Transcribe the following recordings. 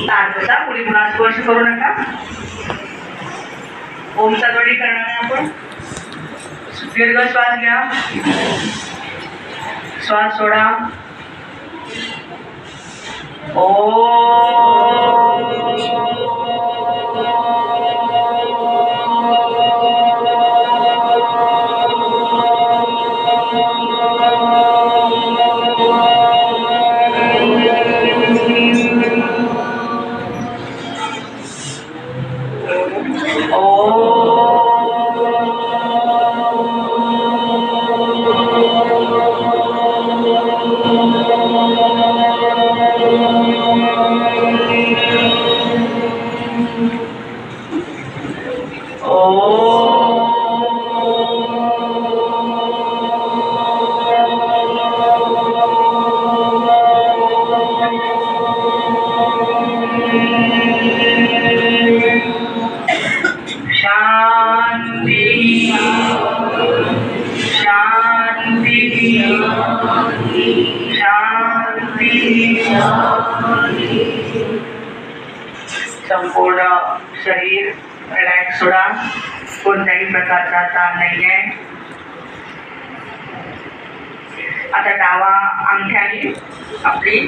ताट बसा, पुढे पुन्हा स्पर्श करू नका. ओमचा ध्वनी करणार आहे आपण. दीर्घ श्वास घ्या, श्वास सोडा. संपूर्ण शरीर रिलॅक्स सोडा. कोणत्याही प्रकारचा ताण नाही आहे. आता डावा अंगठ्याने आपली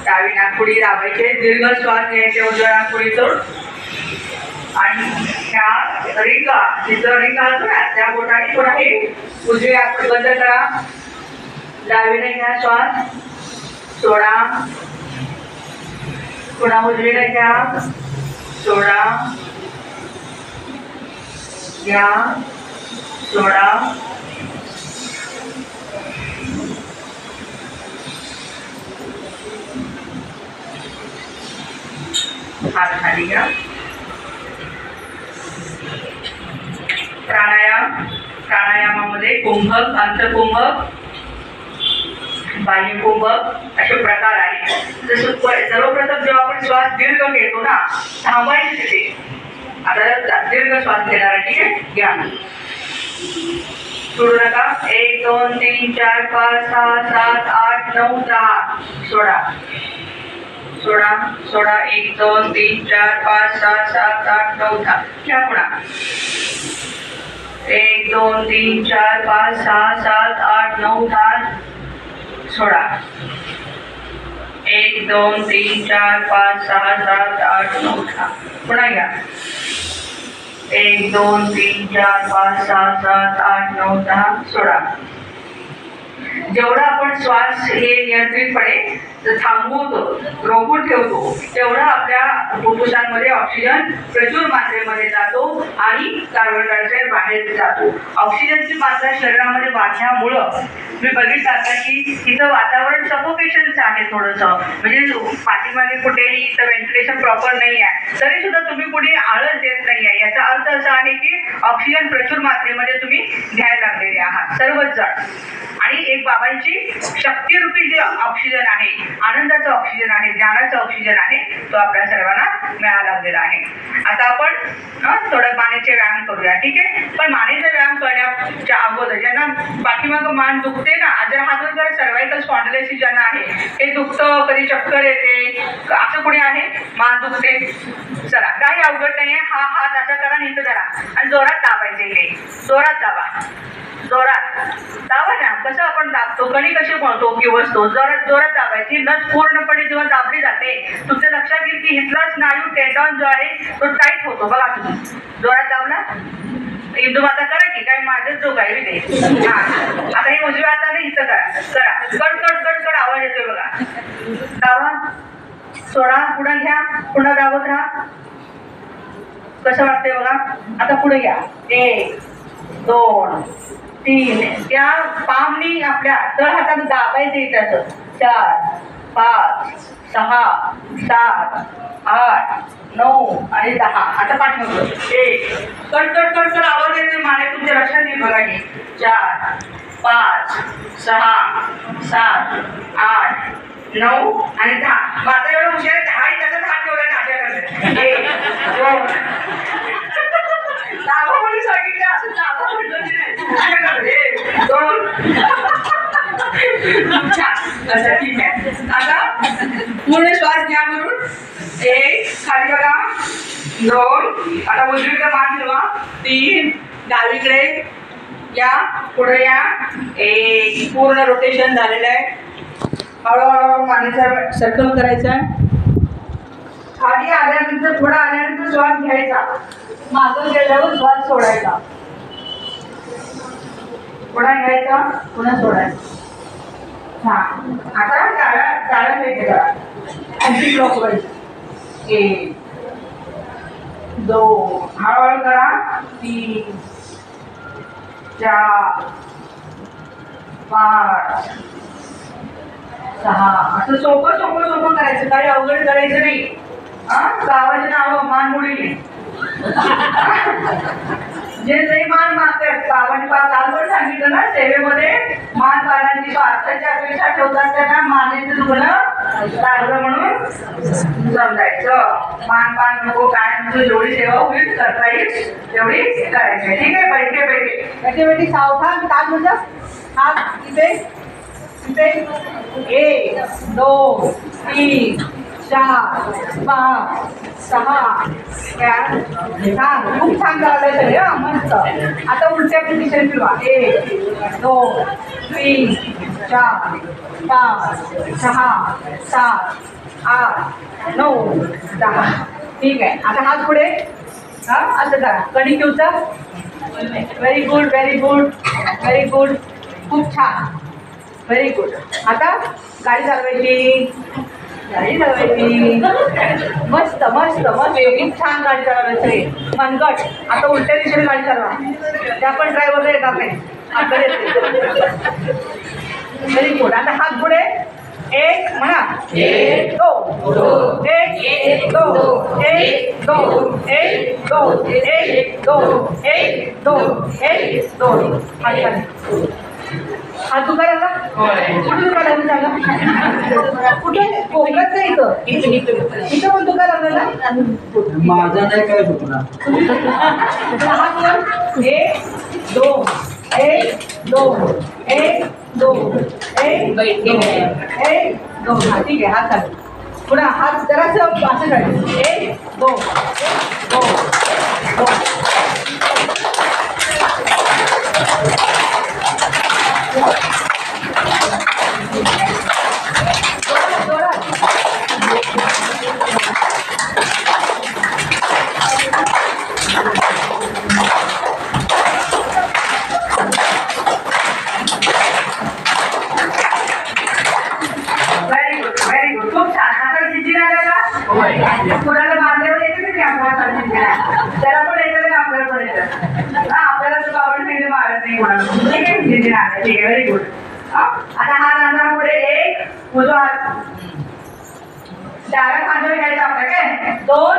डावी नाकपुडी दाबायची. दीर्घ श्वास घ्यायचे उजव्या नाकपुडीतून आणि ह्या रिंगा जिथं रिंगा असतो ना त्या बोटाने थोडा हे उजवी नाकपुडी बंद करा. डावीने घ्या श्वास, सोडा. पुन्हा उजवीने घ्या, सोडा, घ्या, सोडा. हात खाली घ्या. प्राणायाम. प्राणायामामध्ये कुंभक, अंतकुंभक, बाह्य कुंभक असे प्रकार आहेत. सर्वप्रथम जेव्हा आपण श्वास दीर्घ घेतो ना थांबायचे तिथे. आता दीर्घ श्वास घेणार आहे. ठीक आहे, घ्या, सोडू नका. 1 2 3 4 5 6 7 8 9 10. सोडा, सोडा, सोडा. 1 2 3 4 5 6 7 8 9 10. घ्या पुन्हा. 1 2 3 4 5 6 7 8 9 10. सोडा. 1 2 3 4 5 6 7 8 9 10. पुन्हा घ्या. 1 2 3 4 5 6 7 8 9 10. सोडा. जेवढा आपण श्वास हे नियंत्रितपणे थांबवतो, रोखून ठेवतो, तेवढा आपल्या फुफ्फुसांमध्ये ऑक्सिजन प्रचूर मात्रेमध्ये जातो आणि कार्बन डायऑक्साईड बाहेर जातो. ऑक्सिजनची मात्रा शरीरामध्ये वाढल्यामुळं मी बघितलं आता की तिथं वातावरण सफोकेशनचं आहे थोडंसं. म्हणजे पाठीमागे कुठेही इथं व्हेंटिलेशन प्रॉपर नाही आहे तरी सुद्धा तुम्ही कुठे आळस देत नाही आहे. याचा अर्थ असा आहे की ऑक्सिजन प्रचूर मात्रेमध्ये तुम्ही घ्यायला लागलेले आहात सर्वच जण. आणि एक बाबांची शक्तिरूपी जे ऑक्सिजन आहे, आनंदाचा ऑक्सिजन आहे, ज्ञानाचा ऑक्सिजन आहे, तो आपल्या सर्वांना मिळायला लागलेला आहे. आता आपण थोडं मानेचे व्यायाम करूया. ठीक आहे, पण मानेचा व्यायाम करण्याच्या अगोदर ज्यांना पाठीमागं मान दुखते ना, जर हात जर सर्वायकल स्पॉन्डिलायसिस ज्यांना आहे, हे दुखतं, कधी चक्कर येते, असं कुणी आहे मान दुखते, चला काही अवघड नाही आहे. हा हात असा करा, नीट धरा आणि जोरात दाबायचे. इथे जोरात दाबा, जोरात दाबा ना. कसं आपण दाबतो, कणी कशी म्हणतो की वसतो, जोरात जोरात दाबायची. नस पूर्णपणे जेव्हा दाबली जाते तुमच्या लक्षात येईल की इथला स्नायू टेंडॉन जो आहे तो टाईट होतो. बघा तुम्ही जोरात दाबला. इंदू माता करा की काय माझंच जो काय ते. हा, आता हे उजव्या हाताने इथं करा, करा. कड कड कड आवाज येतोय बघा. दाबा, सोडा, पुढे घ्या, पुन्हा दाबत राहा. कसं वाटतंय बघा. आता पुढे घ्या. 1 2 3. त्या पामनी आपल्या तळ हाताने दाबायचे त्याचं. 4 5 6 7 8 9 आणि 10. आता पाठीमागं 1 कट कट कट कट आवाज येते माने तुमच्या लक्षात येईल बघा. की 4 5 6 7 8 9 आणि 10. माझा एवढं हुशार आहे 10 त्याचा हात ठेवला टाक्याकडे. 1 2 दाबा म्हणून सांगितलं असं दाबा म्हटलं 1 2. छान. असं ठीक आहे. आता पूर्ण श्वास घ्या म्हणून. 1 खाली बघा, 2 आता उजवीकडे मान ठेवा, 3 डावीकडे या, पुढे या, 1 पूर्ण रोटेशन झालेलं आहे. हळूहळू मानेचा सर्कल करायचा. खाली आल्यानंतर थोडा आल्यानंतर श्वास घ्यायचा, मागं गेल्यावर श्वास सोडायचा, थोडा घ्यायचा पुन्हा सोडायचा. हा आता डाव्या साईडने करा, अँटी क्लॉकवाईज. 1 2 हळूहळू करा, 3 4 5 6. असं सोपं सोपं सोपं करायचं, काही अवघड करायचं नाही. गावाचे नाव मानमुडी जे लई मान मागतात, बाबांनी काल पण सांगितलं ना, सेवेमध्ये मान पानांची स्वार्थाची अपेक्षा ठेवतात, त्यांना मानेचं दुखणं लागलं म्हणून समजायचं. मान पान नको, काय नको, जेवढी सेवा होईल करता येईल तेवढी करायची. ठीक आहे, बैठे बैठे सावधान. काय म्हणतात, हात इथे इथे. 1 2 3 4 5 6. छान, खूप छान झालंय सगळं, मस्त. आता उलट्या पोझिशन फिरवा. 1 2 3 4 5 6 7 8 9 10. ठीक आहे, आता हात पुढे. असं करा, कडी ठेवता. Very good, very good, very good, खूप छान, व्हेरी गुड. आता गाडी चालवायची, गाडी चालवायची. मस्त मस्त मस्त, खूप छान गाडी चालवायची. मनगट. आता उलट्या दिशेने गाडी चालवा, त्या पण ड्रायव्हरला येणार नाही, आपल्याला येते. Very good. आता हात पुढे. 1 म्हणा, 1 2 1 2 1 2 1 2 1 2 1 2 1 2. हात खाली. हात दुखायला कुठे दुखायला सांगा, कुठे कोकणात नाही, इथं पण दुखायला लागलं ना. माझा नाही काय दुखणार. 1 2 1 2 1 2 1 2. ठीक आहे, हात खाली. पुन्हा हात जरासं असं काढ. 1 2 2 2. कुणाला बांधल्यावर येते की आपल्याला त्याला पण येतं, आपल्याला पण येतं. आपल्याला तर बाबा नाही मारत नाही कोणाला. ठीक आहे, ठीक आहे, व्हेरी गुड. आता हा नांदा पुढे. 1 उजवा हात डाव्या खांद्यावर घ्यायचा आपला, काय 2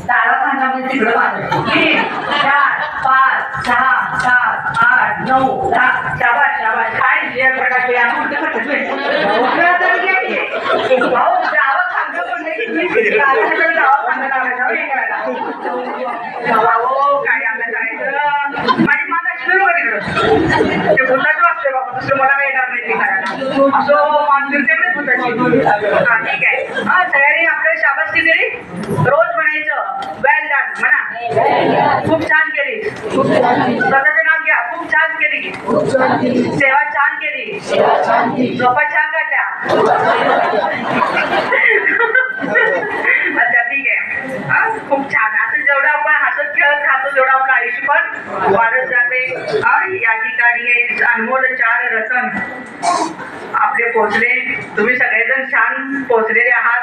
डाव्या खांद्यामध्ये तिकडं बांधायचं. 3 4 5 6 7 8 9 10. शाबाश शाबाश. काय या प्रकारचे डावा खांदा पण नाही, डावा खांदा लावायचा. हे करायला काय आपल्या करायचं. माझी माता शिकलो का तिकडं, ते भूताचं वाचतोय बाबा, दुसरं मला काही येणार नाही ते करायला. असं मानसिक तेवढेच भूताची. ठीक आहे. सगळ्यांनी आपल्याला शाबासकी दिली. रोज म्हणायचं वेल डन, म्हणा खूप छान केली. स्वतःचं नाव घ्या, खूप छान केली, सेवा छान केली, झोपा छान काढल्या. अच्छा, ठीक आहे. खूप छान. असं जेवढं आपण हसत खेळत राहतो तेवढं आपलं आयुष्य पण वाढत जाते. या ठिकाणी अनमोल 4 रतन आपले पोचले. तुम्ही सगळेजण छान पोचलेले आहात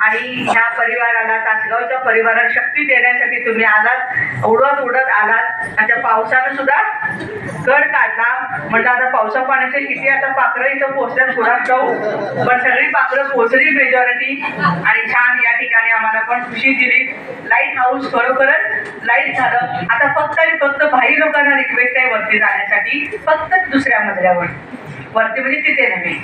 आणि ह्या परिवाराला, तासगावच्या परिवाराला शक्ती देण्यासाठी तुम्ही आलात, उडत उडत आलात. आणि पावसानं सुद्धा कड काढला. म्हटलं आता पावसा पाण्याचे किती आता पाखरं इथं पोचल्यात कोणाच जाऊ, पण सगळी पाखरं पोचली मेजॉरिटी. आणि छान या ठिकाणी आम्हाला पण खुशी दिली. लाईट हाऊस खरोखरच लाईट झालं. आता फक्त आणि फक्त भाई लोकांना रिक्वेस्ट आहे वरती जाण्यासाठी, फक्त दुसऱ्या मजल्यावर, वरती म्हणजे तिथे नव्हे.